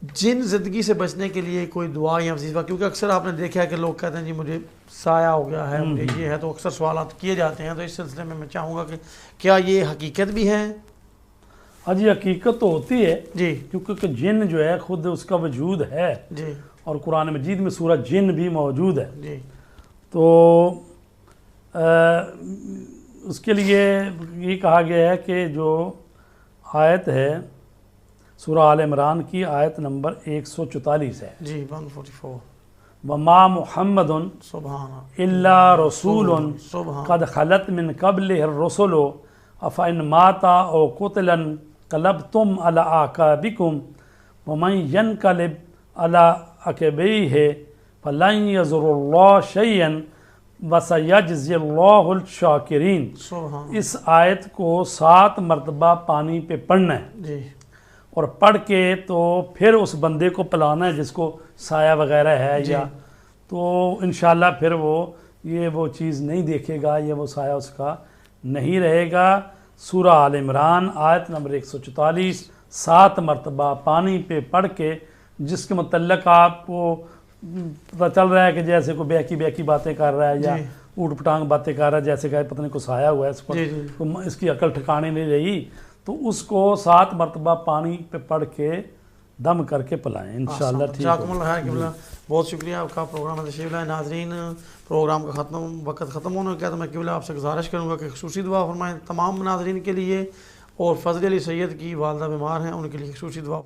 جن زندگی سے بچنے کے لیے کوئی دعا یا وظیفہ، کیونکہ اکثر آپ نے دیکھا ہے کہ لوگ کہتے ہیں جی مجھے سایہ ہو گیا ہے، مجھے یہ ہے، تو اکثر سوالات کیے جاتے ہیں، تو اس سلسلے میں چاہوں گا کہ کیا یہ حقیقت بھی ہے؟ ہاں جی، حقیقت تو ہوتی ہے جی کیونکہ جن جو ہے خود اس کا وجود ہے، جی اور قرآن مجید میں سورہ جن بھی موجود ہے. جی تو اس کے لیے یہ کہا گیا ہے کہ جو آیت ہے سورہ آل عمران کی آیت نمبر 144 ہے، جی 144. وَمَا مُحَمَّدٌ سبحان إِلَّا رَسُولٌ سبحان قَدْ خَلَتْ مِنْ قَبْلِهِ الرُّسُلُ أَفَإِنْ مَاتَ أَوْ قُتِلَ انقلبتم عَلَىٰ أَعْقَابِكُمْ وَمَنْ يَنْقَلِبْ عَلَىٰ عَقِبَيْهِ فَلَنْ يَضُرَّ اللَّهَ شَيْئًا وَسَيَجْزِي اللَّهُ الشَّاكِرِينَ. سبحان. اس آیت کو 7 مرتبہ پانی پہ پڑھنا ہے، جی اور پڑھ کے تو پھر اس بندے کو پلانا ہے جس کو سایہ وغیرہ ہے جی. یا تو انشاءاللہ پھر وہ چیز نہیں دیکھے گا، یہ وہ سایہ اس کا نہیں رہے گا. سورہ آل عمران آیت نمبر 144 7 مرتبہ پانی پہ پڑھ کے، جس کے متعلق آپ کو پتہ چل رہا ہے کہ جیسے کوئی بیکی باتیں کر رہا ہے یا جی. اوٹ پٹانگ باتیں کر رہا ہے، جیسے کہ پتہ نہیں کوئی سایہ ہوا ہے اس پر، جی جی. اس کی عقل ٹھکانے نہیں رہی، تو اس کو 7 مرتبہ پانی پہ پڑھ کے دم کر کے پلائیں انشاءاللہ ٹھیک جزاکم ہوگا. اللہ خیر. بہت شکریہ آپ کا پروگرام میں تشریف لائے. ناظرین، پروگرام کا وقت ختم ہونے کا، تو میں قبلہ آپ سے گزارش کروں گا کہ خصوصی دعا فرمائیں تمام ناظرین کے لیے، اور فضل علی سید کی والدہ بیمار ہیں، ان کے لیے خصوصی دعا